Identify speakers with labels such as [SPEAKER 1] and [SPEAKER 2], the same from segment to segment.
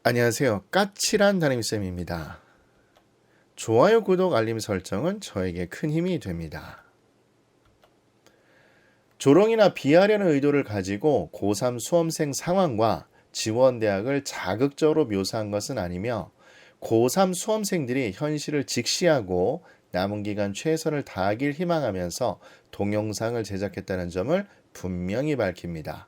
[SPEAKER 1] 안녕하세요. 까칠한 담임쌤입니다. 좋아요, 구독, 알림 설정은 저에게 큰 힘이 됩니다. 조롱이나 비하려는 의도를 가지고 고3 수험생 상황과 지원대학을 자극적으로 묘사한 것은 아니며 고3 수험생들이 현실을 직시하고 남은 기간 최선을 다하길 희망하면서 동영상을 제작했다는 점을 분명히 밝힙니다.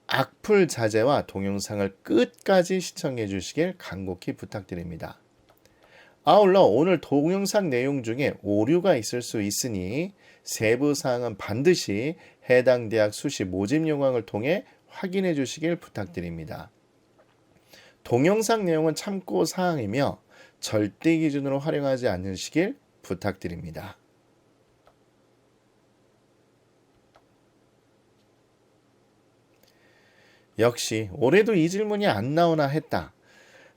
[SPEAKER 1] 악플 자제와 동영상을 끝까지 시청해 주시길 간곡히 부탁드립니다. 아울러 오늘 동영상 내용 중에 오류가 있을 수 있으니 세부 사항은 반드시 해당 대학 수시 모집 요강을 통해 확인해 주시길 부탁드립니다. 동영상 내용은 참고 사항이며 절대 기준으로 활용하지 않으시길 부탁드립니다. 역시 올해도 이 질문이 안 나오나 했다.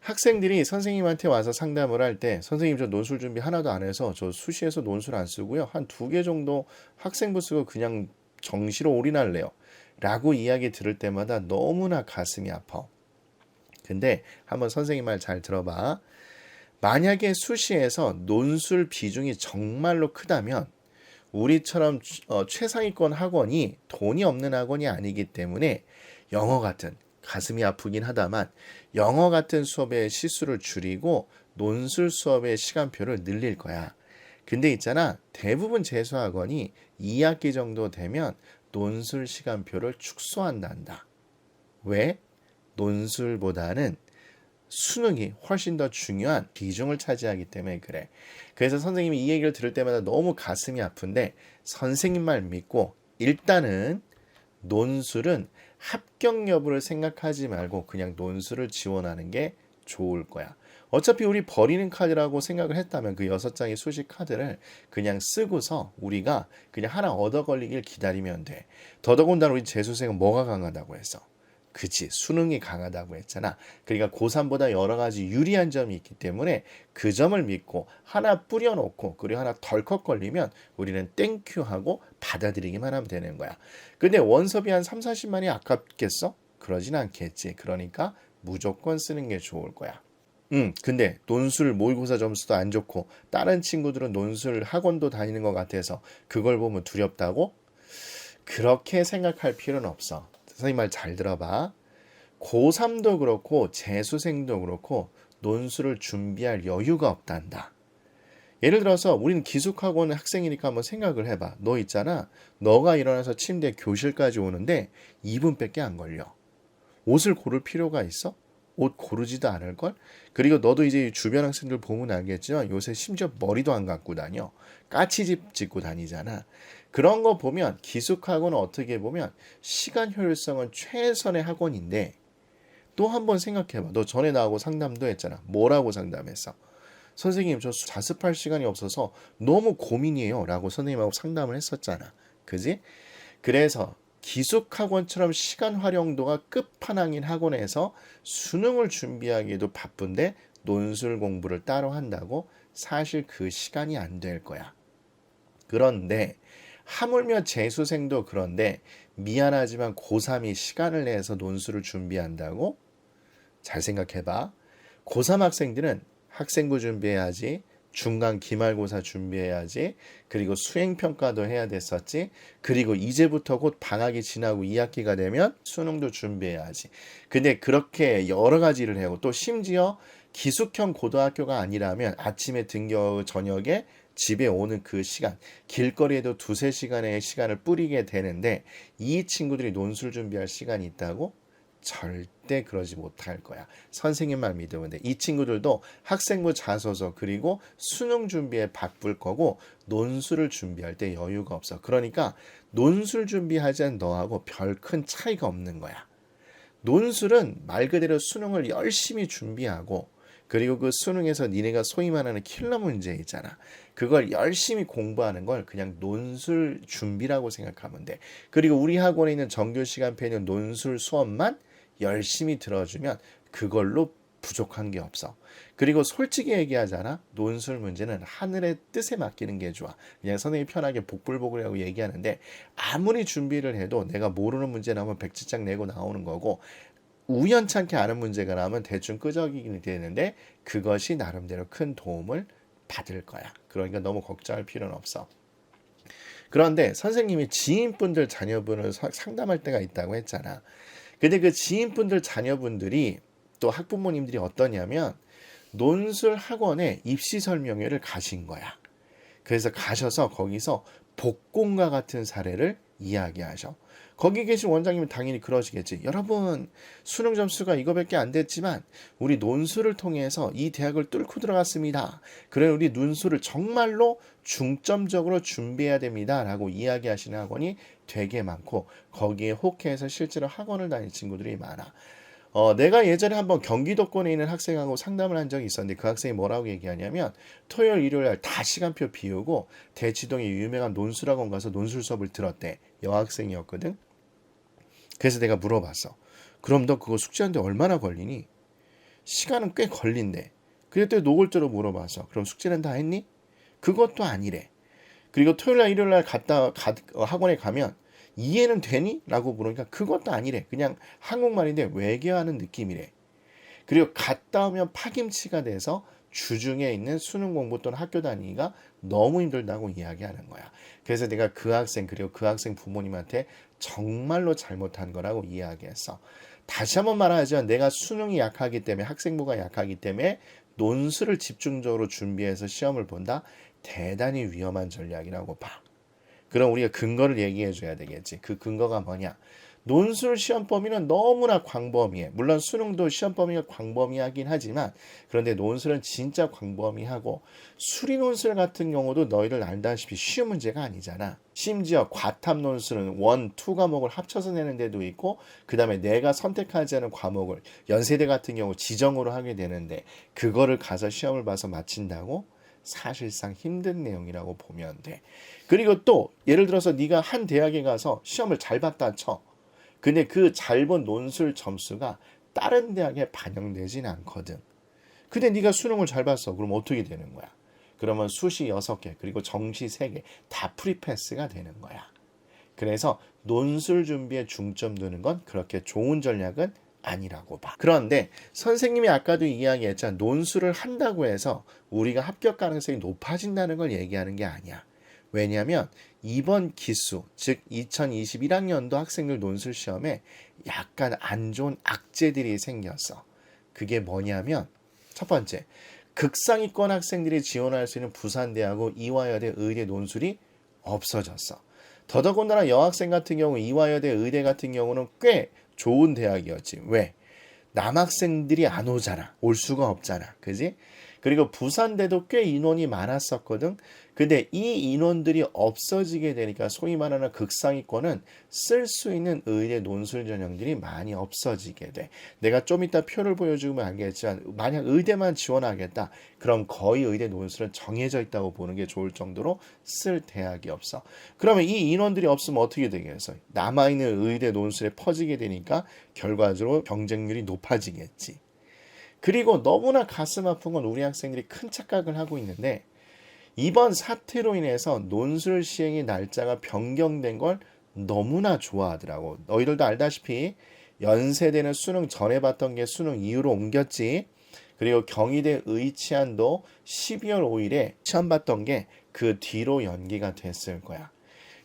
[SPEAKER 1] 학생들이 선생님한테 와서 상담을 할 때 선생님 저 논술 준비 하나도 안 해서 저 수시에서 논술 안 쓰고요. 한 2개 정도 학생부 쓰고 그냥 정시로 올인할래요. 라고 이야기 들을 때마다 너무나 가슴이 아파. 근데 한번 선생님 말 잘 들어봐. 만약에 수시에서 논술 비중이 정말로 크다면 우리처럼 최상위권 학원이 돈이 없는 학원이 아니기 때문에 영어 같은 가슴이 아프긴 하다만 영어 같은 수업의 시수를 줄이고 논술 수업의 시간표를 늘릴 거야. 근데 있잖아. 대부분 재수학원이 2학기 정도 되면 논술 시간표를 축소한단다. 왜? 논술보다는 수능이 훨씬 더 중요한 비중을 차지하기 때문에 그래. 그래서 선생님이 이 얘기를 들을 때마다 너무 가슴이 아픈데 선생님 말 믿고 일단은 논술은 합격 여부를 생각하지 말고 그냥 논술을 지원하는 게 좋을 거야. 어차피 우리 버리는 카드라고 생각을 했다면 그 6장의 수시 카드를 그냥 쓰고서 우리가 그냥 하나 얻어 걸리길 기다리면 돼. 더더군다나 우리 재수생은 뭐가 강하다고 했어? 그치, 수능이 강하다고 했잖아. 그러니까 고3보다 여러 가지 유리한 점이 있기 때문에 그 점을 믿고 하나 뿌려놓고 그리고 하나 덜컥 걸리면 우리는 땡큐 하고 받아들이기만 하면 되는 거야. 근데 원섭이 한 3, 40만이 아깝겠어? 그러진 않겠지. 그러니까 무조건 쓰는 게 좋을 거야. 근데 논술 모의고사 점수도 안 좋고 다른 친구들은 논술 학원도 다니는 것 같아서 그걸 보면 두렵다고? 그렇게 생각할 필요는 없어. 선생님 말 잘 들어봐. 고3도 그렇고 재수생도 그렇고 논술을 준비할 여유가 없단다. 예를 들어서 우리는 기숙학원 학생이니까 한번 생각을 해봐. 너 있잖아. 너가 일어나서 침대 교실까지 오는데 2분밖에 안 걸려. 옷을 고를 필요가 있어? 옷 고르지도 않을걸? 그리고 너도 이제 주변 학생들 보면 알겠지만 요새 심지어 머리도 안 감고 다녀. 까치집 짓고 다니잖아. 그런 거 보면 기숙학원은 어떻게 보면 시간 효율성은 최선의 학원인데 또 한 번 생각해봐. 너 전에 나하고 상담도 했잖아. 뭐라고 상담했어? 선생님 저 자습할 시간이 없어서 너무 고민이에요 라고 선생님하고 상담을 했었잖아. 그지? 그래서 기숙학원처럼 시간 활용도가 끝판왕인 학원에서 수능을 준비하기에도 바쁜데 논술 공부를 따로 한다고? 사실 그 시간이 안 될 거야. 그런데 하물며 재수생도 그런데 미안하지만 고3이 시간을 내서 논술을 준비한다고? 잘 생각해봐. 고3 학생들은 학생부 준비해야지, 중간 기말고사 준비해야지, 그리고 수행평가도 해야 됐었지, 그리고 이제부터 곧 방학이 지나고 2학기가 되면 수능도 준비해야지. 근데 그렇게 여러 가지를 해고 또 심지어 기숙형 고등학교가 아니라면 아침에 등교 저녁에 집에 오는 그 시간, 길거리에도 2~3시간의 시간을 뿌리게 되는데 이 친구들이 논술 준비할 시간이 있다고? 절대 그러지 못할 거야. 선생님만 믿으면 돼. 이 친구들도 학생부 자소서 그리고 수능 준비에 바쁠 거고 논술을 준비할 때 여유가 없어. 그러니까 논술 준비하자는 너하고 별 큰 차이가 없는 거야. 논술은 말 그대로 수능을 열심히 준비하고 그리고 그 수능에서 니네가 소위 말하는 킬러 문제 있잖아. 그걸 열심히 공부하는 걸 그냥 논술 준비라고 생각하면 돼. 그리고 우리 학원에 있는 정규 시간표에는 논술 수업만 열심히 들어주면 그걸로 부족한 게 없어. 그리고 솔직히 얘기하잖아. 논술 문제는 하늘의 뜻에 맡기는 게 좋아. 그냥 선생님이 편하게 복불복이라고 얘기하는데 아무리 준비를 해도 내가 모르는 문제 나오면 백지장 내고 나오는 거고 우연찮게 아는 문제가 나오면 대충 끄적이게 되는데 그것이 나름대로 큰 도움을 받을 거야. 그러니까 너무 걱정할 필요는 없어. 그런데 선생님이 지인분들 자녀분을 상담할 때가 있다고 했잖아. 근데 그 지인분들 자녀분들이 또 학부모님들이 어떠냐면 논술 학원에 입시 설명회를 가신 거야. 그래서 가셔서 거기서 복공과 같은 사례를 이야기하셔. 거기 계신 원장님은 당연히 그러시겠지. 여러분, 수능 점수가 이거밖에 안 됐지만 우리 논술을 통해서 이 대학을 뚫고 들어갔습니다. 그래 우리 논술을 정말로 중점적으로 준비해야 됩니다. 라고 이야기하시는 학원이 되게 많고 거기에 혹해서 실제로 학원을 다니는 친구들이 많아. 내가 예전에 한번 경기도권에 있는 학생하고 상담을 한 적이 있었는데 그 학생이 뭐라고 얘기하냐면 토요일 일요일 날 다 시간표 비우고 대치동에 유명한 논술학원 가서 논술 수업을 들었대. 여학생이었거든. 그래서 내가 물어봤어. 그럼 너 그거 숙제하는데 얼마나 걸리니? 시간은 꽤 걸린대. 그랬더니 노골적으로 물어봤어. 그럼 숙제는 다 했니? 그것도 아니래. 그리고 토요일날 일요일날 학원에 가면 이해는 되니? 라고 물으니까 그것도 아니래. 그냥 한국말인데 외계어하는 느낌이래. 그리고 갔다 오면 파김치가 돼서 주중에 있는 수능 공부 또는 학교 다니기가 너무 힘들다고 이야기하는 거야. 그래서 내가 그 학생 그리고 그 학생 부모님한테 정말로 잘못한 거라고 이야기했어. 다시 한번 말하자면 내가 수능이 약하기 때문에 학생부가 약하기 때문에 논술을 집중적으로 준비해서 시험을 본다? 대단히 위험한 전략이라고 봐. 그럼 우리가 근거를 얘기해 줘야 되겠지. 그 근거가 뭐냐? 논술 시험 범위는 너무나 광범위해. 물론 수능도 시험 범위가 광범위하긴 하지만 그런데 논술은 진짜 광범위하고 수리 논술 같은 경우도 너희들 알다시피 쉬운 문제가 아니잖아. 심지어 과탐 논술은 1, 2 과목을 합쳐서 내는 데도 있고 그 다음에 내가 선택하지 않은 과목을 연세대 같은 경우 지정으로 하게 되는데 그거를 가서 시험을 봐서 맞힌다고? 사실상 힘든 내용이라고 보면 돼. 그리고 또 예를 들어서 네가 한 대학에 가서 시험을 잘 봤다 쳐. 근데 그 잘 본 논술 점수가 다른 대학에 반영되진 않거든. 근데 네가 수능을 잘 봤어. 그럼 어떻게 되는 거야? 그러면 수시 6개 그리고 정시 3개 다 프리패스가 되는 거야. 그래서 논술 준비에 중점 두는 건 그렇게 좋은 전략은 아니라고 봐. 그런데 선생님이 아까도 이야기했잖아. 논술을 한다고 해서 우리가 합격 가능성이 높아진다는 걸 얘기하는 게 아니야. 왜냐하면 이번 기수, 즉 2021학년도 학생들 논술 시험에 약간 안 좋은 악재들이 생겼어. 그게 뭐냐면 첫 번째, 극상위권 학생들이 지원할 수 있는 부산대하고 이화여대 의대 논술이 없어졌어. 더더군다나 여학생 같은 경우 이화여대 의대 같은 경우는 꽤 좋은 대학이었지. 왜? 남학생들이 안 오잖아. 올 수가 없잖아. 그지? 그리고 부산대도 꽤 인원이 많았었거든. 근데 이 인원들이 없어지게 되니까 소위 말하는 극상위권은 쓸 수 있는 의대 논술 전형들이 많이 없어지게 돼. 내가 좀 이따 표를 보여주면 알겠지만 만약 의대만 지원하겠다. 그럼 거의 의대 논술은 정해져 있다고 보는 게 좋을 정도로 쓸 대학이 없어. 그러면 이 인원들이 없으면 어떻게 되겠어? 남아있는 의대 논술에 퍼지게 되니까 결과적으로 경쟁률이 높아지겠지. 그리고 너무나 가슴 아픈 건 우리 학생들이 큰 착각을 하고 있는데 이번 사태로 인해서 논술 시행의 날짜가 변경된 걸 너무나 좋아하더라고. 너희들도 알다시피 연세대는 수능 전에 봤던 게 수능 이후로 옮겼지. 그리고 경희대 의치안도 12월 5일에 시험 봤던 게 그 뒤로 연기가 됐을 거야.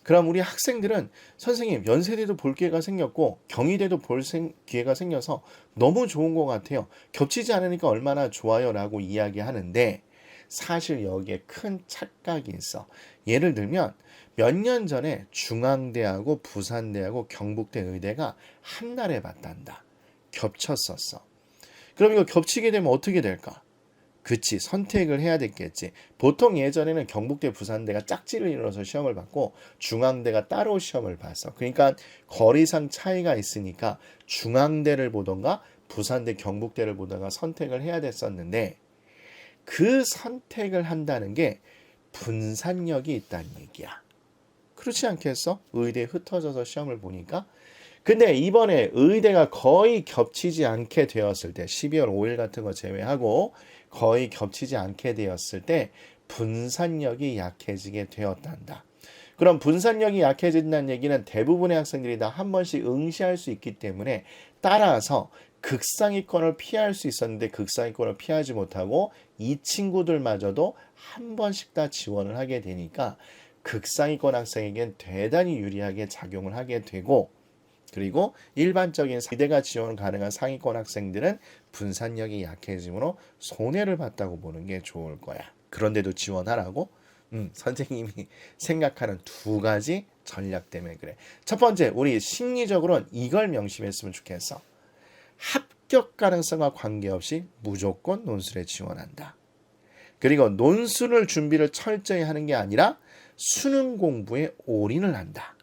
[SPEAKER 1] 그럼 우리 학생들은 선생님 연세대도 볼 기회가 생겼고 경희대도 볼 기회가 생겨서 너무 좋은 것 같아요. 겹치지 않으니까 얼마나 좋아요 라고 이야기하는데 사실 여기에 큰 착각이 있어. 예를 들면 몇 년 전에 중앙대하고 부산대하고 경북대 의대가 한날에 봤단다. 겹쳤었어. 그럼 이거 겹치게 되면 어떻게 될까? 그치, 선택을 해야 됐겠지. 보통 예전에는 경북대, 부산대가 짝지를 이뤄서 시험을 받고 중앙대가 따로 시험을 봤어. 그러니까 거리상 차이가 있으니까 중앙대를 보던가 부산대, 경북대를 보다가 선택을 해야 됐었는데 그 선택을 한다는 게 분산력이 있다는 얘기야. 그렇지 않겠어? 의대에 흩어져서 시험을 보니까. 근데 이번에 의대가 거의 겹치지 않게 되었을 때 12월 5일 같은 거 제외하고 거의 겹치지 않게 되었을 때 분산력이 약해지게 되었단다. 그럼 분산력이 약해진다는 얘기는 대부분의 학생들이 다 한 번씩 응시할 수 있기 때문에 따라서 극상위권을 피할 수 있었는데 극상위권을 피하지 못하고 이 친구들마저도 한 번씩 다 지원을 하게 되니까 극상위권 학생에겐 대단히 유리하게 작용을 하게 되고, 그리고 일반적인 기대가 지원 가능한 상위권 학생들은 분산력이 약해지므로 손해를 봤다고 보는 게 좋을 거야. 그런데도 지원하라고? 선생님이 생각하는 두 가지 전략 때문에 그래. 첫 번째, 우리 심리적으로는 이걸 명심했으면 좋겠어. 합격 가능성과 관계없이 무조건 논술에 지원한다. 그리고 논술을 준비를 철저히 하는 게 아니라 수능 공부에 올인을 한다.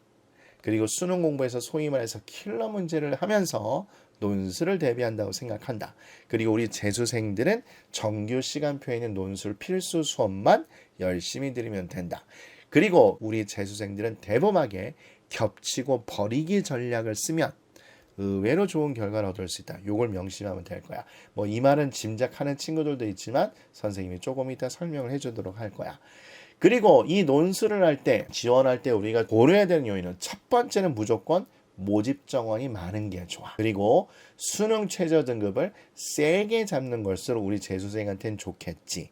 [SPEAKER 1] 그리고 수능 공부에서 소위 말해서 킬러 문제를 하면서 논술을 대비한다고 생각한다. 그리고 우리 재수생들은 정규 시간표에 있는 논술 필수 수업만 열심히 들으면 된다. 그리고 우리 재수생들은 대범하게 겹치고 버리기 전략을 쓰면 의외로 좋은 결과를 얻을 수 있다. 요걸 명심하면 될 거야. 뭐 이 말은 짐작하는 친구들도 있지만 선생님이 조금 이따 설명을 해주도록 할 거야. 그리고 이 논술을 할 때, 지원할 때 우리가 고려해야 되는 요인은 첫 번째는 무조건 모집 정원이 많은 게 좋아. 그리고 수능 최저 등급을 세게 잡는 걸수록 우리 재수생한테는 좋겠지.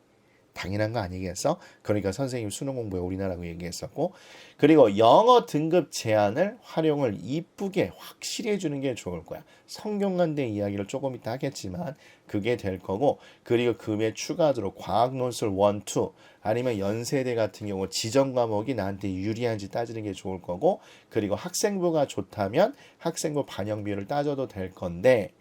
[SPEAKER 1] 당연한 거 아니겠어? 그러니까 선생님 수능 공부에 올인하라고 얘기했었고, 그리고 영어 등급 제한을 활용을 이쁘게 확실히 해주는 게 좋을 거야. 성균관대 이야기를 조금 이따 하겠지만 그게 될 거고, 그리고 그 외에 추가적으로 과학 논술 1, 2 아니면 연세대 같은 경우 지정 과목이 나한테 유리한지 따지는 게 좋을 거고, 그리고 학생부가 좋다면 학생부 반영 비율을 따져도 될 건데,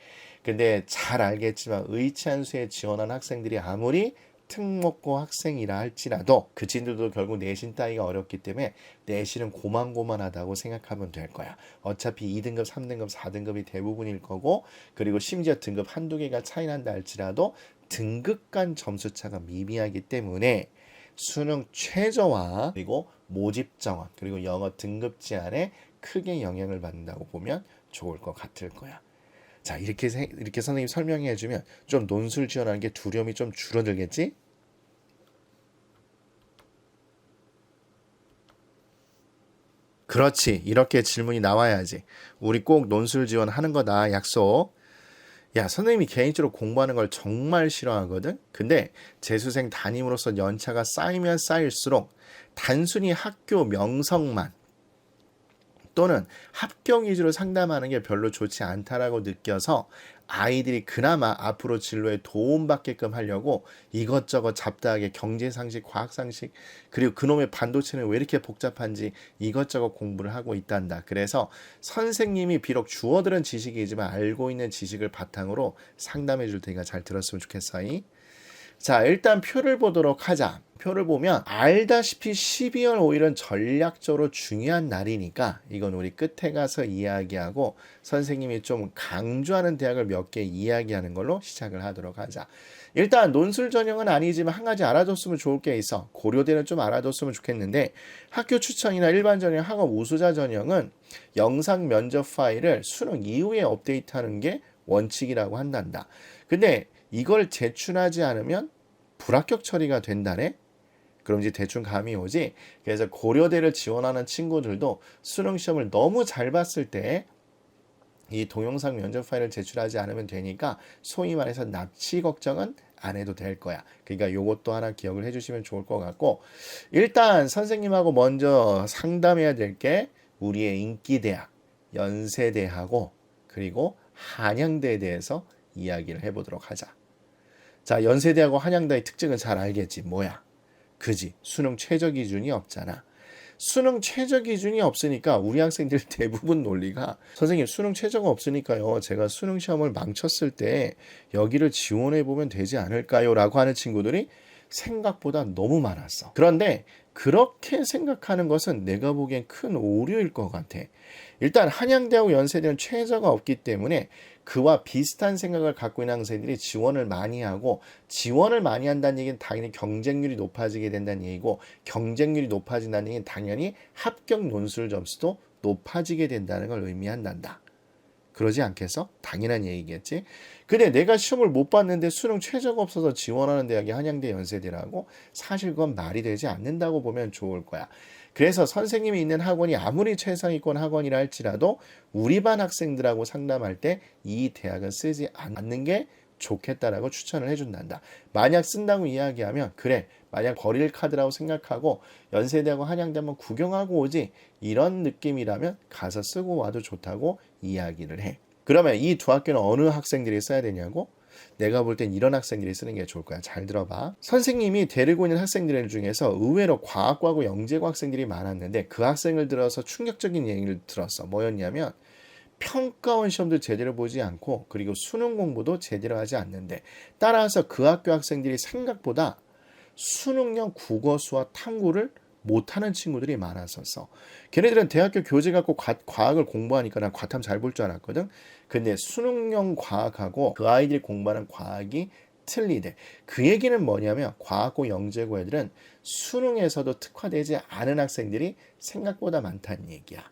[SPEAKER 1] 근데 잘 알겠지만 의치한수에 지원한 학생들이 아무리 특목고 학생이라 할지라도 그 친구들도 결국 내신 따기가 어렵기 때문에 내신은 고만고만하다고 생각하면 될 거야. 어차피 2등급, 3등급, 4등급이 대부분일 거고, 그리고 심지어 등급 한두 개가 차이 난다 할지라도 등급 간 점수 차가 미미하기 때문에 수능 최저와 그리고 모집 정원 그리고 영어 등급 제한에 크게 영향을 받는다고 보면 좋을 것 같을 거야. 자, 이렇게 선생님 설명해 주면 좀 논술 지원하는 게 두려움이 좀 줄어들겠지? 그렇지. 이렇게 질문이 나와야지. 우리 꼭 논술 지원하는 거다. 약속. 야, 선생님이 개인적으로 공부하는 걸 정말 싫어하거든? 근데 재수생 담임으로서 연차가 쌓이면 쌓일수록 단순히 학교 명성만 또는 합격 위주로 상담하는 게 별로 좋지 않다라고 느껴서 아이들이 그나마 앞으로 진로에 도움받게끔 하려고 이것저것 잡다하게 경제상식, 과학상식, 그리고 그놈의 반도체는 왜 이렇게 복잡한지 이것저것 공부를 하고 있단다. 그래서 선생님이 비록 주워들은 지식이지만 알고 있는 지식을 바탕으로 상담해 줄 테니까 잘 들었으면 좋겠어요. 자, 일단 표를 보도록 하자. 표를 보면 알다시피 12월 5일은 전략적으로 중요한 날이니까 이건 우리 끝에 가서 이야기하고 선생님이 좀 강조하는 대학을 몇 개 이야기하는 걸로 시작을 하도록 하자. 일단 논술 전형은 아니지만 한 가지 알아뒀으면 좋을 게 있어. 고려대는 좀 알아뒀으면 좋겠는데, 학교 추천이나 일반 전형, 학업 우수자 전형은 영상 면접 파일을 수능 이후에 업데이트하는 게 원칙이라고 한단다. 근데 이걸 제출하지 않으면 불합격 처리가 된다네? 그럼 이제 대충 감이 오지? 그래서 고려대를 지원하는 친구들도 수능 시험을 너무 잘 봤을 때 이 동영상 면접 파일을 제출하지 않으면 되니까 소위 말해서 납치 걱정은 안 해도 될 거야. 그러니까 요것도 하나 기억을 해주시면 좋을 것 같고, 일단 선생님하고 먼저 상담해야 될 게 우리의 인기대학, 연세대하고 그리고 한양대에 대해서 이야기를 해보도록 하자. 자, 연세대하고 한양대의 특징은 잘 알겠지. 뭐야? 그지? 수능 최저 기준이 없잖아. 수능 최저 기준이 없으니까 우리 학생들 대부분 논리가 선생님 수능 최저가 없으니까요. 제가 수능 시험을 망쳤을 때 여기를 지원해 보면 되지 않을까요? 라고 하는 친구들이 생각보다 너무 많았어. 그런데 그렇게 생각하는 것은 내가 보기엔 큰 오류일 것 같아. 일단 한양대하고 연세대는 최저가 없기 때문에 그와 비슷한 생각을 갖고 있는 학생들이 지원을 많이 하고, 지원을 많이 한다는 얘기는 당연히 경쟁률이 높아지게 된다는 얘기고, 경쟁률이 높아진다는 얘기는 당연히 합격 논술 점수도 높아지게 된다는 걸 의미한단다. 그러지 않겠어? 당연한 얘기겠지. 근데 내가 시험을 못 봤는데 수능 최저가 없어서 지원하는 대학이 한양대 연세대라고? 사실 그건 말이 되지 않는다고 보면 좋을 거야. 그래서 선생님이 있는 학원이 아무리 최상위권 학원이라 할지라도 우리 반 학생들하고 상담할 때 이 대학은 쓰지 않는 게 좋겠다라고 추천을 해준단다. 만약 쓴다고 이야기하면 그래, 만약 버릴 카드라고 생각하고 연세대하고 한양대 한번 구경하고 오지, 이런 느낌이라면 가서 쓰고 와도 좋다고 이야기를 해. 그러면 이 두 학교는 어느 학생들이 써야 되냐고? 내가 볼 땐 이런 학생들이 쓰는 게 좋을 거야. 잘 들어봐. 선생님이 데리고 있는 학생들 중에서 의외로 과학과고 영재고 학생들이 많았는데 그 학생을 들어서 충격적인 얘기를 들었어. 뭐였냐면 평가원 시험도 제대로 보지 않고 그리고 수능 공부도 제대로 하지 않는데, 따라서 그 학교 학생들이 생각보다 수능형 국어, 수학, 탐구를 못하는 친구들이 많았었어. 걔네들은 대학교 교재 갖고 과학을 공부하니까 난 과탐 잘 볼 줄 알았거든. 근데 수능형 과학하고 그 아이들이 공부하는 과학이 틀리대. 그 얘기는 뭐냐면 과학고 영재고 애들은 수능에서도 특화되지 않은 학생들이 생각보다 많다는 얘기야.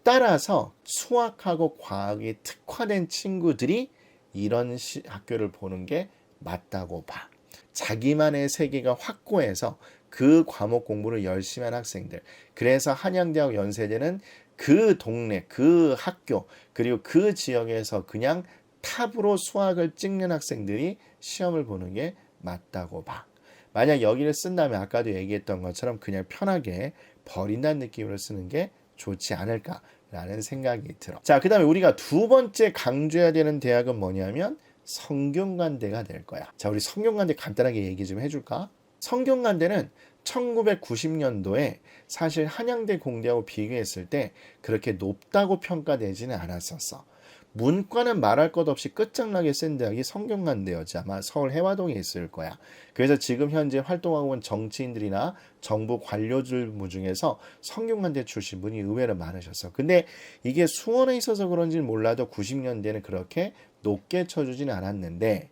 [SPEAKER 1] 따라서 수학하고 과학이 특화된 친구들이 이런 학교를 보는 게 맞다고 봐. 자기만의 세계가 확고해서 그 과목 공부를 열심히 한 학생들. 그래서 한양대하고 연세대는 그 동네, 그 학교, 그리고 그 지역에서 그냥 탑으로 수학을 찍는 학생들이 시험을 보는 게 맞다고 봐. 만약 여기를 쓴다면 아까도 얘기했던 것처럼 그냥 편하게 버린다는 느낌으로 쓰는 게 좋지 않을까라는 생각이 들어. 자, 그 다음에 우리가 두 번째 강조해야 되는 대학은 뭐냐면 성균관대가 될 거야. 자, 우리 성균관대 간단하게 얘기 좀 해줄까? 성균관대는 1990년도에 사실 한양대 공대하고 비교했을 때 그렇게 높다고 평가되지는 않았었어. 문과는 말할 것 없이 끝장나게 센 대학이 성균관대였지. 아마 서울 해화동에 있을 거야. 그래서 지금 현재 활동하고 있는 정치인들이나 정부 관료들 중에서 성균관대 출신 분이 의외로 많으셨어. 근데 이게 수원에 있어서 그런지는 몰라도 90년대는 그렇게 높게 쳐주지는 않았는데,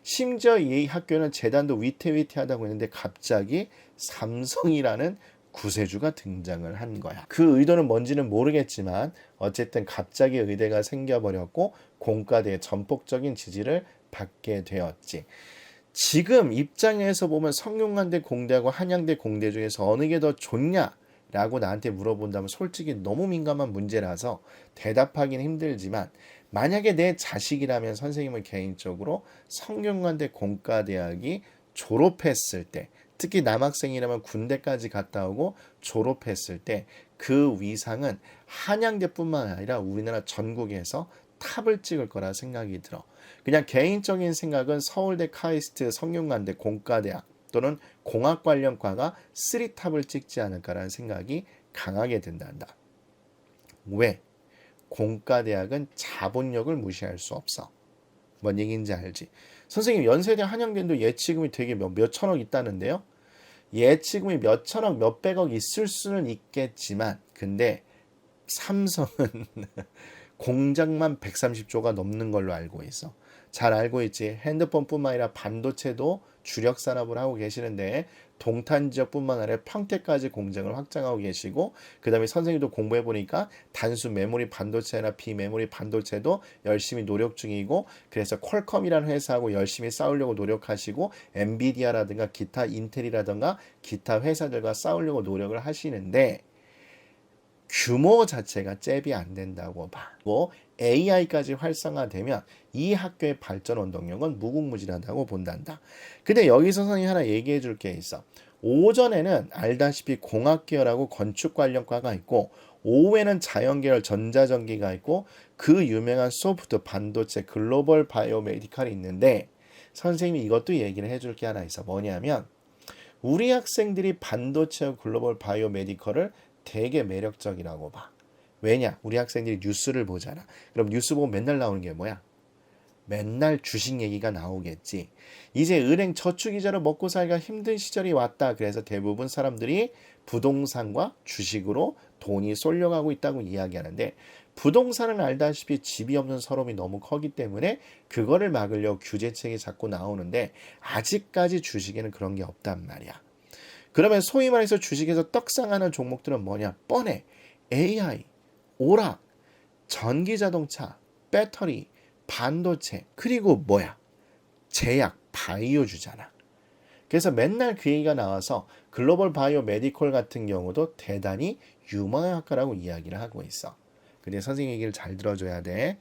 [SPEAKER 1] 심지어 이 학교는 재단도 위태위태하다고 했는데 갑자기 삼성이라는 구세주가 등장을 한 거야. 그 의도는 뭔지는 모르겠지만 어쨌든 갑자기 의대가 생겨버렸고 공과대의 전폭적인 지지를 받게 되었지. 지금 입장에서 보면 성균관대 공대하고 한양대 공대 중에서 어느 게 더 좋냐라고 나한테 물어본다면 솔직히 너무 민감한 문제라서 대답하기는 힘들지만, 만약에 내 자식이라면 선생님은 개인적으로 성균관대 공과대학이 졸업했을 때, 특히 남학생이라면 군대까지 갔다 오고 졸업했을 때 그 위상은 한양대뿐만 아니라 우리나라 전국에서 탑을 찍을 거라 생각이 들어. 그냥 개인적인 생각은 서울대, 카이스트, 성균관대, 공과대학 또는 공학 관련 과가 3탑을 찍지 않을까라는 생각이 강하게 든단다. 왜? 공과대학은 자본력을 무시할 수 없어. 뭔 얘기인지 알지? 선생님, 연세대 한양대도 예치금이 되게 몇 천억 있다는데요? 예치금이 몇 천억, 몇 백억 있을 수는 있겠지만, 근데 삼성은 공장만 130조가 넘는 걸로 알고 있어. 잘 알고 있지. 핸드폰뿐만 아니라 반도체도 주력 산업을 하고 계시는데 동탄 지역뿐만 아니라 평택까지 공장을 확장하고 계시고, 그 다음에 선생님도 공부해 보니까 단순 메모리 반도체나 비메모리 반도체도 열심히 노력 중이고, 그래서 퀄컴이라는 회사하고 열심히 싸우려고 노력하시고 엔비디아라든가 기타 인텔이라든가 기타 회사들과 싸우려고 노력을 하시는데 규모 자체가 잽이 안 된다고 봐. 뭐 AI까지 활성화되면 이 학교의 발전 원동력은 무궁무진하다고 본단다. 근데 여기서 선생님이 하나 얘기해 줄 게 있어. 오전에는 알다시피 공학계열하고 건축 관련과가 있고, 오후에는 자연계열 전자전기가 있고, 그 유명한 소프트 반도체 글로벌 바이오메디칼이 있는데, 선생님이 이것도 얘기를 해줄 게 하나 있어. 뭐냐면 우리 학생들이 반도체와 글로벌 바이오메디컬을 되게 매력적이라고 봐. 왜냐? 우리 학생들이 뉴스를 보잖아. 그럼 뉴스 보면 맨날 나오는 게 뭐야? 맨날 주식 얘기가 나오겠지. 이제 은행 저축이자로 먹고 살기가 힘든 시절이 왔다. 그래서 대부분 사람들이 부동산과 주식으로 돈이 쏠려가고 있다고 이야기하는데, 부동산은 알다시피 집이 없는 서름이 너무 커기 때문에 그거를 막으려고 규제책이 자꾸 나오는데 아직까지 주식에는 그런 게 없단 말이야. 그러면 소위 말해서 주식에서 떡상하는 종목들은 뭐냐? 뻔해. AI, 오락, 전기자동차, 배터리, 반도체, 그리고 뭐야? 제약, 바이오주잖아. 그래서 맨날 그 얘기가 나와서 글로벌 바이오 메디컬 같은 경우도 대단히 유망한 학과라고 이야기를 하고 있어. 근데 선생님 얘기를 잘 들어줘야 돼.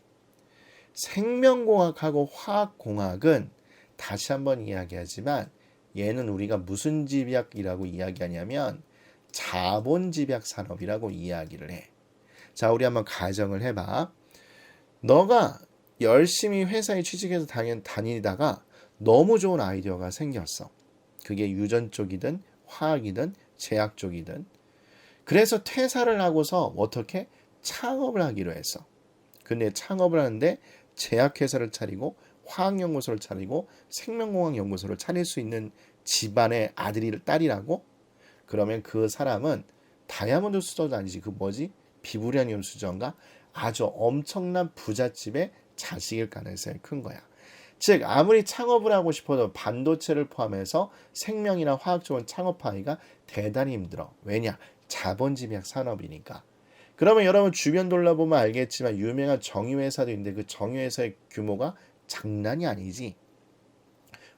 [SPEAKER 1] 생명공학하고 화학공학은 다시 한번 이야기하지만 얘는 우리가 무슨 집약이라고 이야기하냐면 자본집약 산업이라고 이야기를 해. 자, 우리 한번 가정을 해봐. 너가 열심히 회사에 취직해서 다니다가 너무 좋은 아이디어가 생겼어. 그게 유전 쪽이든 화학이든 제약 쪽이든. 그래서 퇴사를 하고서 어떻게 창업을 하기로 했어. 근데 창업을 하는데 제약회사를 차리고 화학연구소를 차리고 생명공학연구소를 차릴 수 있는 집안의 딸이라고? 그러면 그 사람은 다이아몬드 수저도 아니지. 그 뭐지? 비브라늄 수저인가? 아주 엄청난 부잣집의 자식일 가능성이 큰 거야. 즉 아무리 창업을 하고 싶어도 반도체를 포함해서 생명이나 화학 쪽은 창업하기가 대단히 힘들어. 왜냐? 자본집약 산업이니까. 그러면 여러분 주변 돌아보면 알겠지만 유명한 정유회사도 있는데 그 정유회사의 규모가 장난이 아니지.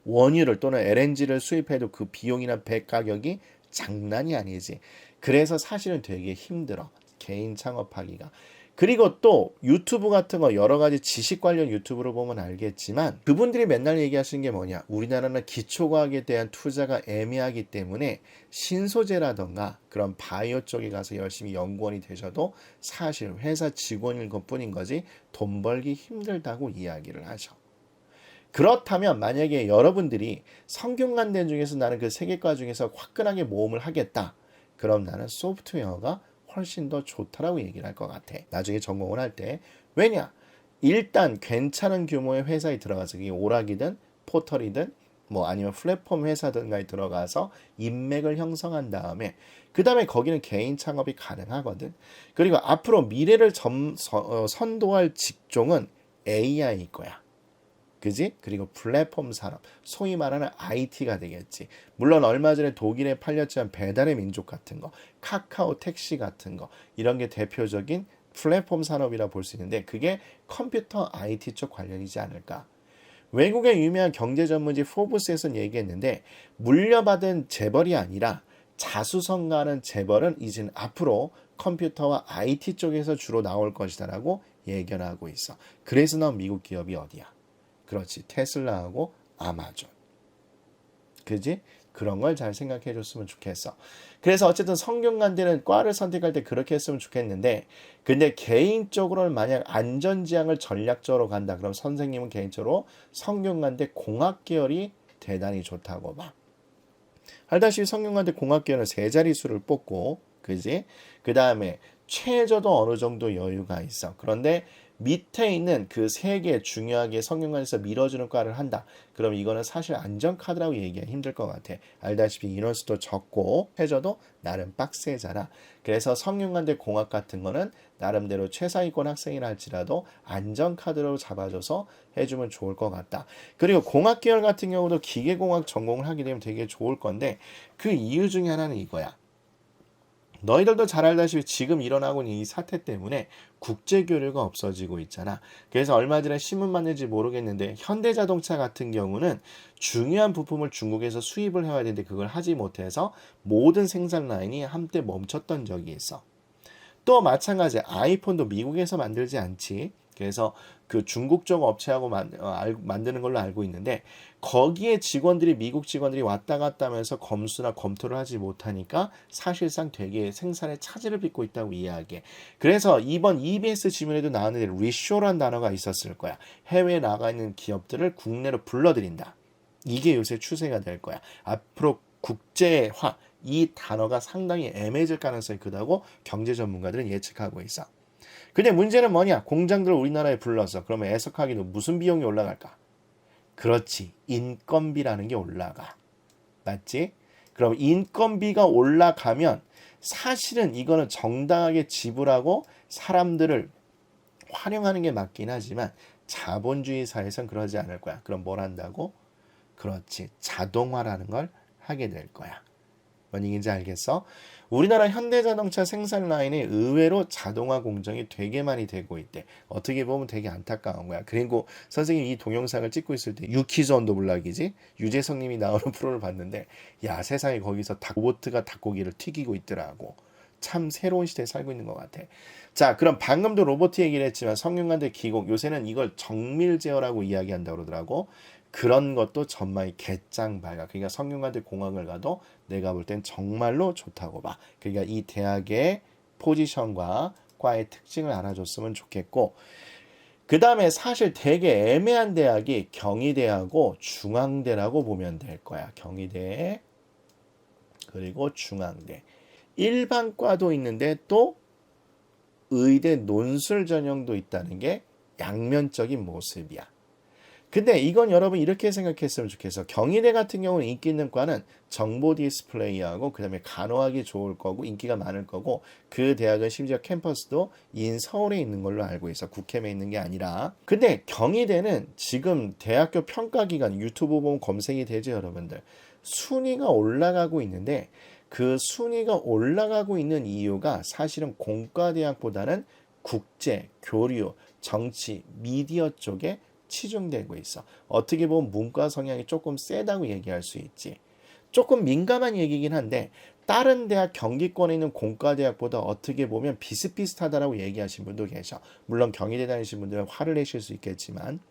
[SPEAKER 1] 원유를 또는 LNG를 수입해도 그 비용이나 배 가격이 장난이 아니지. 그래서 사실은 되게 힘들어. 개인 창업하기가. 그리고 또 유튜브 같은 거 여러 가지 지식 관련 유튜브를 보면 알겠지만 그분들이 맨날 얘기하시는 게 뭐냐. 우리나라는 기초과학에 대한 투자가 애매하기 때문에 신소재라던가 그런 바이오 쪽에 가서 열심히 연구원이 되셔도 사실 회사 직원일 것뿐인 거지 돈 벌기 힘들다고 이야기를 하셔. 그렇다면 만약에 여러분들이 성균관대 중에서 나는 그 세 개과 중에서 화끈하게 모험을 하겠다. 그럼 나는 소프트웨어가 훨씬 더 좋다라고 얘기를 할 것 같아. 나중에 전공을 할 때. 왜냐? 일단 괜찮은 규모의 회사에 들어가서 그게 오락이든 포털이든 뭐 아니면 플랫폼 회사든가에 들어가서 인맥을 형성한 다음에 그 다음에 거기는 개인 창업이 가능하거든. 그리고 앞으로 미래를 선도할 직종은 AI일 거야. 그지? 그리고 플랫폼 산업, 소위 말하는 IT가 되겠지. 물론 얼마 전에 독일에 팔렸지만 배달의 민족 같은 거, 카카오 택시 같은 거 이런 게 대표적인 플랫폼 산업이라 볼 수 있는데 그게 컴퓨터 IT 쪽 관련이지 않을까. 외국의 유명한 경제 전문지 포브스에서는 얘기했는데 물려받은 재벌이 아니라 자수성가하는 재벌은 이제 앞으로 컴퓨터와 IT 쪽에서 주로 나올 것이다라고 예견하고 있어. 그래서 나온 미국 기업이 어디야? 그렇지. 테슬라하고 아마존. 그지? 그런 걸 잘 생각해 줬으면 좋겠어. 그래서 어쨌든 성균관대는 과를 선택할 때 그렇게 했으면 좋겠는데 근데 개인적으로는 만약 안전지향을 전략적으로 간다. 그럼 선생님은 개인적으로 성균관대 공학계열이 대단히 좋다고 봐. 알다시피 성균관대 공학계열은 세 자릿수를 뽑고 그지? 그 다음에 최저도 어느 정도 여유가 있어. 그런데 밑에 있는 그 세 개 중요하게 성균관에서 밀어주는 과를 한다. 그럼 이거는 사실 안전카드라고 얘기하기 힘들 것 같아. 알다시피 인원수도 적고 최저도 나름 빡세잖아. 그래서 성균관대 공학 같은 거는 나름대로 최상위권 학생이라 할지라도 안전카드로 잡아줘서 해주면 좋을 것 같다. 그리고 공학 계열 같은 경우도 기계공학 전공을 하게 되면 되게 좋을 건데 그 이유 중에 하나는 이거야. 너희들도 잘 알다시피 지금 일어나고 있는 이 사태 때문에 국제교류가 없어지고 있잖아. 그래서 얼마 전에 신문 봤는지 모르겠는데 현대자동차 같은 경우는 중요한 부품을 중국에서 수입을 해와야 되는데 그걸 하지 못해서 모든 생산 라인이 한때 멈췄던 적이 있어. 또 마찬가지 아이폰도 미국에서 만들지 않지. 그래서 그 중국 쪽 업체하고 만드는 걸로 알고 있는데 거기에 직원들이 미국 직원들이 왔다 갔다 하면서 검수나 검토를 하지 못하니까 사실상 되게 생산에 차질을 빚고 있다고 이야기해. 그래서 이번 EBS 지문에도 나왔는데 리쇼라는 단어가 있었을 거야. 해외에 나가 있는 기업들을 국내로 불러들인다. 이게 요새 추세가 될 거야. 앞으로 국제화 이 단어가 상당히 애매해질 가능성이 크다고 경제 전문가들은 예측하고 있어. 근데 문제는 뭐냐? 공장들을 우리나라에 불러서 그러면 애석하기도 무슨 비용이 올라갈까? 그렇지. 인건비라는 게 올라가. 맞지? 그럼 인건비가 올라가면 사실은 이거는 정당하게 지불하고 사람들을 활용하는 게 맞긴 하지만 자본주의 사회에선 그러지 않을 거야. 그럼 뭘 한다고? 그렇지. 자동화라는 걸 하게 될 거야. 뭔 얘기인지 알겠어? 우리나라 현대자동차 생산 라인에 의외로 자동화 공정이 되게 많이 되고 있대. 어떻게 보면 되게 안타까운 거야. 그리고 선생님이 이 동영상을 찍고 있을 때 유키즈 언더 블락이지? 유재석님이 나오는 프로를 봤는데 야 세상에 거기서 로보트가 닭고기를 튀기고 있더라고. 참 새로운 시대에 살고 있는 것 같아. 자, 그럼 방금도 로봇 얘기를 했지만 성균관대 기곡 요새는 이걸 정밀 제어라고 이야기한다고 그러더라고. 그런 것도 전망이 개짱 밝아. 그러니까 성균관대 공학을 가도 내가 볼 땐 정말로 좋다고 봐. 그러니까 이 대학의 포지션과 과의 특징을 알아줬으면 좋겠고, 그 다음에 사실 되게 애매한 대학이 경희대하고 중앙대라고 보면 될 거야. 경희대 그리고 중앙대. 일반과도 있는데 또 의대 논술 전형도 있다는 게 양면적인 모습이야. 근데 이건 여러분 이렇게 생각했으면 좋겠어. 경희대 같은 경우는 인기 있는 과는 정보 디스플레이하고 그 다음에 간호학이 좋을 거고 인기가 많을 거고 그 대학은 심지어 캠퍼스도 인 서울에 있는 걸로 알고 있어. 국회에 있는 게 아니라. 근데 경희대는 지금 대학교 평가기관 유튜브 보면 검색이 되죠 여러분들. 순위가 올라가고 있는데 그 순위가 올라가고 있는 이유가 사실은 공과대학보다는 국제, 교류, 정치, 미디어 쪽에 치중되고 있어. 어떻게 보면 문과 성향이 조금 세다고 얘기할 수 있지. 조금 민감한 얘기긴 한데 다른 대학 경기권에 있는 공과대학보다 어떻게 보면 비슷비슷하다라고 얘기하신 분도 계셔. 물론 경희대 다니신 분들은 화를 내실 수 있겠지만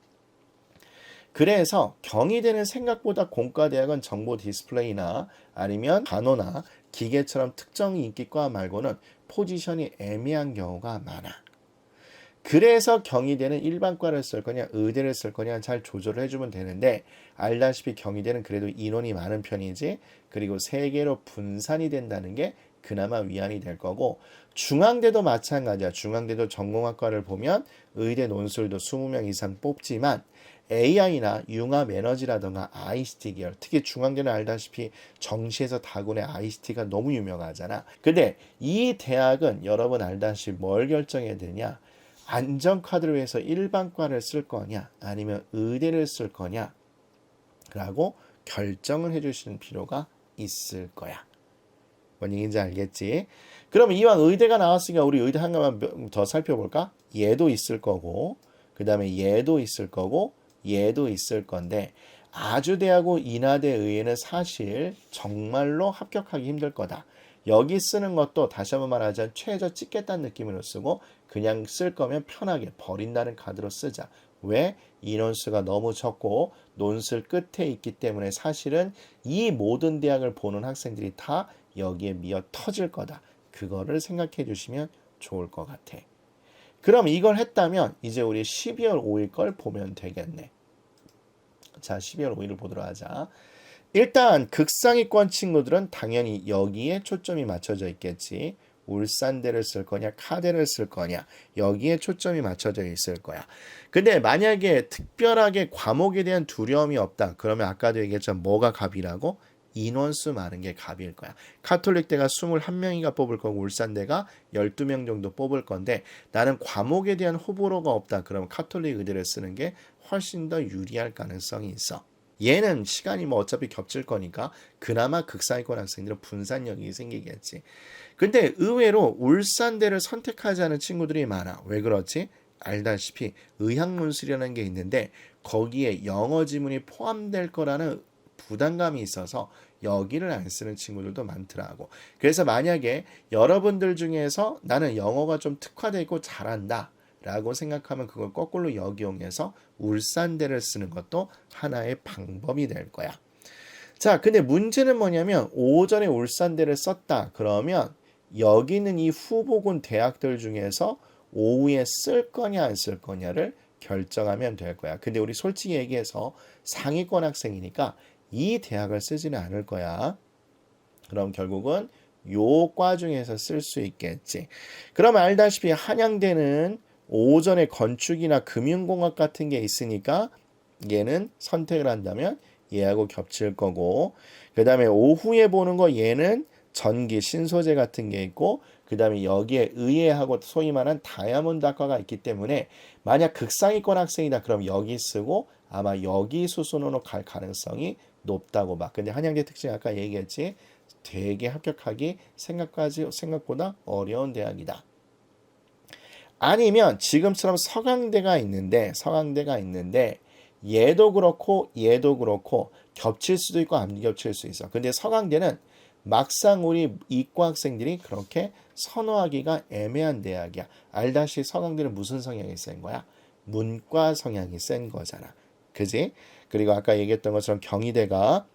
[SPEAKER 1] 그래서 경희대는 생각보다 공과대학은 정보 디스플레이나 아니면 간호나 기계처럼 특정 인기과 말고는 포지션이 애매한 경우가 많아. 그래서 경희대는 일반과를 쓸 거냐 의대를 쓸 거냐 잘 조절을 해주면 되는데 알다시피 경희대는 그래도 인원이 많은 편이지 그리고 세 개로 분산이 된다는 게 그나마 위안이 될 거고 중앙대도 마찬가지야. 중앙대도 전공학과를 보면 의대 논술도 20명 이상 뽑지만 AI나 융합 에너지라든가 ICT 계열 특히 중앙대는 알다시피 정시에서 다군의 ICT가 너무 유명하잖아. 근데 이 대학은 여러분 알다시피 뭘 결정해야 되냐 안전카드를 위해서 일반과를 쓸 거냐 아니면 의대를 쓸 거냐 라고 결정을 해주시는 필요가 있을 거야. 뭔 얘기인지 알겠지? 그럼 이왕 의대가 나왔으니까 우리 의대 한 가만 더 살펴볼까? 얘도 있을 거고 그 다음에 얘도 있을 거고 얘도 있을 건데 아주대하고 인하대 의대는 사실 정말로 합격하기 힘들 거다. 여기 쓰는 것도 다시 한번 말하자면 최저 찍겠다는 느낌으로 쓰고 그냥 쓸 거면 편하게 버린다는 카드로 쓰자. 왜? 인원수가 너무 적고 논술 끝에 있기 때문에 사실은 이 모든 대학을 보는 학생들이 다 여기에 미어 터질 거다. 그거를 생각해 주시면 좋을 것 같아. 그럼 이걸 했다면 이제 우리 12월 5일 걸 보면 되겠네. 자, 12월 5일을 보도록 하자. 일단 극상위권 친구들은 당연히 여기에 초점이 맞춰져 있겠지. 울산대를 쓸 거냐 카대를 쓸 거냐 여기에 초점이 맞춰져 있을 거야. 근데 만약에 특별하게 과목에 대한 두려움이 없다. 그러면 아까도 얘기했지만 뭐가 갑이라고? 인원수 많은 게 갑일 거야. 카톨릭대가 21명이가 뽑을 거고 울산대가 12명 정도 뽑을 건데 나는 과목에 대한 호불호가 없다. 그러면 카톨릭 의대를 쓰는 게 훨씬 더 유리할 가능성이 있어. 얘는 시간이 뭐 어차피 겹칠 거니까 그나마 극상위권 학생들은 분산력이 생기겠지. 근데 의외로 울산대를 선택하지 않은 친구들이 많아. 왜 그렇지? 알다시피 의학논술이라는 게 있는데 거기에 영어 지문이 포함될 거라는 부담감이 있어서 여기를 안 쓰는 친구들도 많더라고. 그래서 만약에 여러분들 중에서 나는 영어가 좀 특화되어 있고 잘한다 라고 생각하면 그걸 거꾸로 역이용해서 울산대를 쓰는 것도 하나의 방법이 될 거야. 자, 근데 문제는 뭐냐면 오전에 울산대를 썼다. 그러면 여기 있는 이 후보군 대학들 중에서 오후에 쓸 거냐 안 쓸 거냐를 결정하면 될 거야. 근데 우리 솔직히 얘기해서 상위권 학생이니까 이 대학을 쓰지는 않을 거야. 그럼 결국은 요 과 중에서 쓸 수 있겠지. 그럼 알다시피 한양대는 오전에 건축이나 금융공학 같은 게 있으니까 얘는 선택을 한다면 얘하고 겹칠 거고 그 다음에 오후에 보는 거 얘는 전기, 신소재 같은 게 있고 그 다음에 여기에 의예하고 소위 말한 다이아몬드 학과가 있기 때문에 만약 극상위권 학생이다 그럼 여기 쓰고 아마 여기 수순으로 갈 가능성이 높다고 봐. 근데 한양대 특징 아까 얘기했지 되게 합격하기 생각보다 어려운 대학이다. 아니면 지금처럼 서강대가 있는데 얘도 그렇고 겹칠 수도 있고 안 겹칠 수 있어. 근데 서강대는 막상 우리 이과 학생들이 그렇게 선호하기가 애매한 대학이야. 알다시피 서강대는 무슨 성향이 센 거야? 문과 성향이 센 거잖아. 그지? 그리고 아까 얘기했던 것처럼 경희대가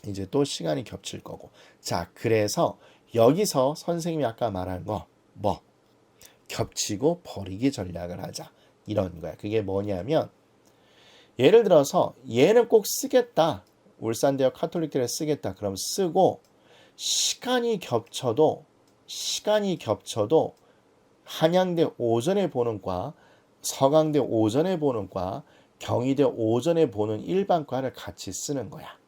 [SPEAKER 1] 이제 또 시간이 겹칠 거고. 자, 그래서 여기서 선생님이 아까 말한 거 뭐? 겹치고 버리기 전략을 하자. 이런 거야. 그게 뭐냐면 예를 들어서 얘는 꼭 쓰겠다. 울산대학 카톨릭대를 쓰겠다. 그럼 쓰고 시간이 겹쳐도 한양대 오전에 보는 과, 서강대 오전에 보는 과, 경희대 오전에 보는 일반과를 같이 쓰는 거야.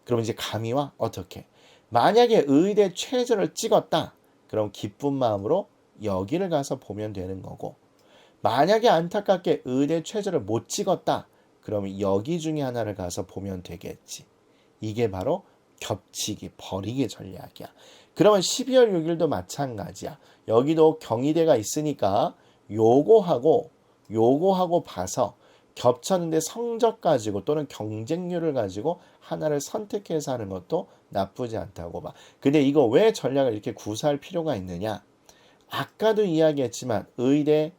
[SPEAKER 1] 그럼 이제 감이 와? 어떻게? 만약에 의대 최저를 찍었다. 그럼 기쁜 마음으로 여기를 가서 보면 되는 거고, 만약에 안타깝게 의대 최저를 못 찍었다. 그러면 여기 중에 하나를 가서 보면 되겠지. 이게 바로 겹치기, 버리기 전략이야. 그러면 12월 6일도 마찬가지야. 여기도 경희대가 있으니까 요거하고 봐서 겹쳤는데 성적 가지고 또는 경쟁률을 가지고 하나를 선택해서 하는 것도 나쁘지 않다고 봐. 근데 이거 왜 전략을 이렇게 구사할 필요가 있느냐? 아까도 이야기했지만 의대.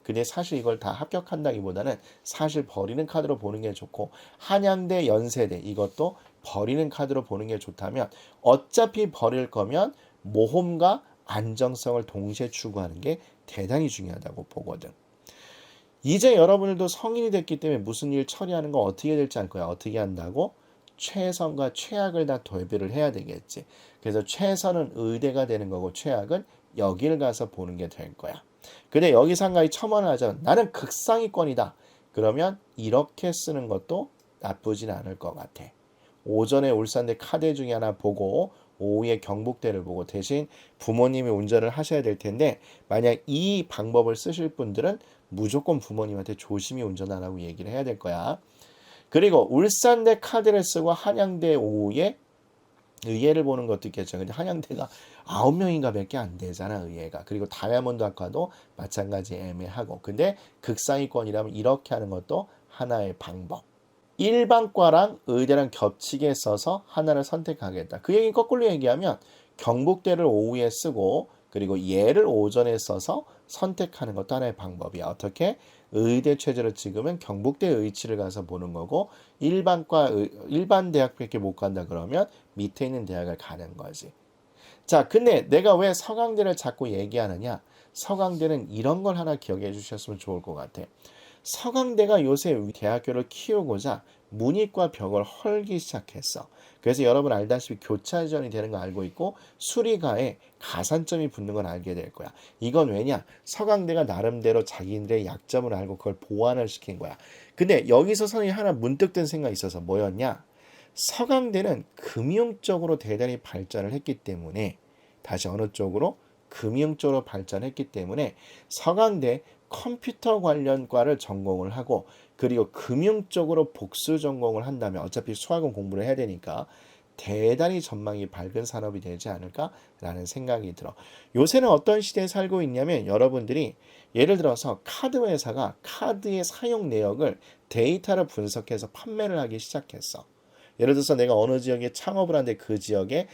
[SPEAKER 1] 근데 사실 이걸 다 합격한다기보다는 사실 버리는 카드로 보는 게 좋고, 한양대, 연세대 이것도 버리는 카드로 보는 게 좋다면 어차피 버릴 거면 모험과 안정성을 동시에 추구하는 게 대단히 중요하다고 보거든. 이제 여러분들도 성인이 됐기 때문에 무슨 일 처리하는 거 어떻게 될지 알 거야. 어떻게 한다고? 최선과 최악을 다 대비를 해야 되겠지. 그래서 최선은 의대가 되는 거고 최악은 여기를 가서 보는 게 될 거야. 근데 여기서 한 가지 첨언을 하자면 나는 극상위권이다. 그러면 이렇게 쓰는 것도 나쁘진 않을 것 같아. 오전에 울산대 카대 중에 하나 보고 오후에 경북대를 보고, 대신 부모님이 운전을 하셔야 될 텐데 만약 이 방법을 쓰실 분들은 무조건 부모님한테 조심히 운전하라고 얘기를 해야 될 거야. 그리고 울산대 카드를 쓰고 한양대 오후에 의예를 보는 것도 있겠죠. 근데 한양대가 9명인가 밖에 안 되잖아, 의예가. 그리고 다이아몬드 학과도 마찬가지 애매하고. 근데 극상위권이라면 이렇게 하는 것도 하나의 방법. 일반과랑 의대랑 겹치게 써서 하나를 선택하겠다. 그 얘기는 거꾸로 얘기하면 경북대를 오후에 쓰고 그리고 얘를 오전에 써서 선택하는 것도 하나의 방법이야. 어떻게? 의대 최저를 찍으면 경북대 의치를 가서 보는 거고, 일반 대학밖에 못 간다 그러면 밑에 있는 대학을 가는 거지. 자, 근데 내가 왜 서강대를 자꾸 얘기하느냐? 서강대는 이런 걸 하나 기억해 주셨으면 좋을 것 같아. 서강대가 요새 대학교를 키우고자 문이과 벽을 헐기 시작했어. 그래서 여러분 알다시피 교차지원이 되는 거 알고 있고 수리가에 가산점이 붙는 걸 알게 될 거야. 이건 왜냐? 서강대가 나름대로 자기들의 약점을 알고 그걸 보완을 시킨 거야. 근데 여기서 선생님이 하나 문득 든 생각이 있어서 뭐였냐? 서강대는 금융 쪽으로 대단히 발전을 했기 때문에, 다시 어느 쪽으로? 금융 쪽으로 발전했기 때문에 서강대 컴퓨터 관련과를 전공을 하고 그리고 금융 쪽으로 복수 전공을 한다면 어차피 수학은 공부를 해야 되니까 대단히 전망이 밝은 산업이 되지 않을까라는 생각이 들어. 요새는 어떤 시대에 살고 있냐면 여러분들이 예를 들어서 카드 회사가 카드의 사용 내역을 데이터를 분석해서 판매를 하기 시작했어. 예를 들어서 내가 어느 지역에 창업을 하는데 그 지역에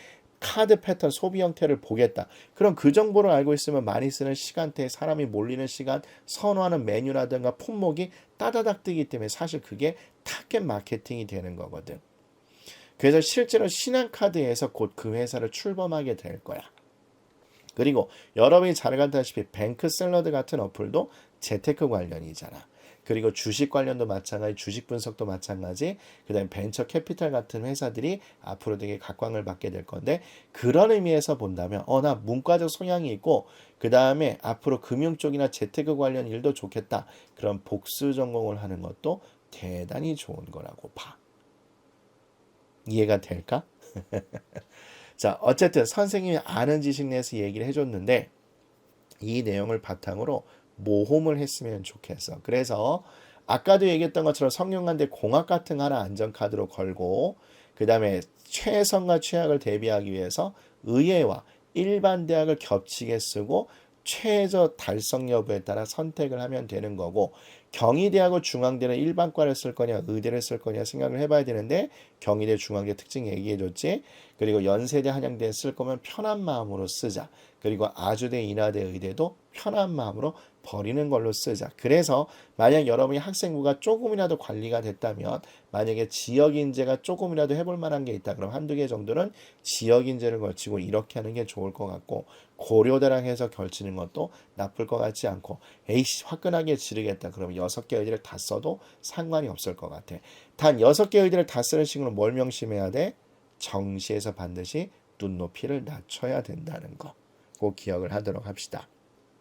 [SPEAKER 1] 카드 패턴, 소비 형태를 보겠다. 그럼 그 정보를 알고 있으면 많이 쓰는 시간대에 사람이 몰리는 시간, 선호하는 메뉴라든가 품목이 따다닥 뜨기 때문에 사실 그게 타겟 마케팅이 되는 거거든. 그래서 실제로 신한카드에서 곧 그 회사를 출범하게 될 거야. 그리고 여러분이 잘 알다시피 뱅크 샐러드 같은 어플도 재테크 관련이잖아. 그리고 주식 관련도 마찬가지, 주식 분석도 마찬가지, 그 다음에 벤처 캐피탈 같은 회사들이 앞으로 되게 각광을 받게 될 건데, 그런 의미에서 본다면 나 문과적 소양이 있고 그 다음에 앞으로 금융 쪽이나 재테크 관련 일도 좋겠다. 그런 복수 전공을 하는 것도 대단히 좋은 거라고 봐. 이해가 될까? 자, 어쨌든 선생님이 아는 지식 내에서 얘기를 해줬는데 이 내용을 바탕으로 모험을 했으면 좋겠어. 그래서 아까도 얘기했던 것처럼 성균관대 공학 같은 거 하나 안전카드로 걸고 그 다음에 최선과 최악을 대비하기 위해서 의예와 일반 대학을 겹치게 쓰고 최저 달성 여부에 따라 선택을 하면 되는 거고 경희대하고 중앙대는 일반과를 쓸 거냐 의대를 쓸 거냐 생각을 해봐야 되는데 경희대 중앙대 특징 얘기해줬지. 그리고 연세대 한양대 쓸 거면 편한 마음으로 쓰자. 그리고 아주대 인하대 의대도 편한 마음으로 버리는 걸로 쓰자. 그래서 만약 여러분이 학생부가 조금이라도 관리가 됐다면 만약에 지역인재가 조금이라도 해볼 만한 게 있다. 그럼 한두 개 정도는 지역인재를 걸치고 이렇게 하는 게 좋을 것 같고 고려대랑 해서 걸치는 것도 나쁠 것 같지 않고 에이씨 화끈하게 지르겠다. 그러면 6개 의대를 다 써도 상관이 없을 것 같아. 단 6개 의대를 다 쓰는 식으로 뭘 명심해야 돼? 정시에서 반드시 눈높이를 낮춰야 된다는 거. 꼭 기억을 하도록 합시다.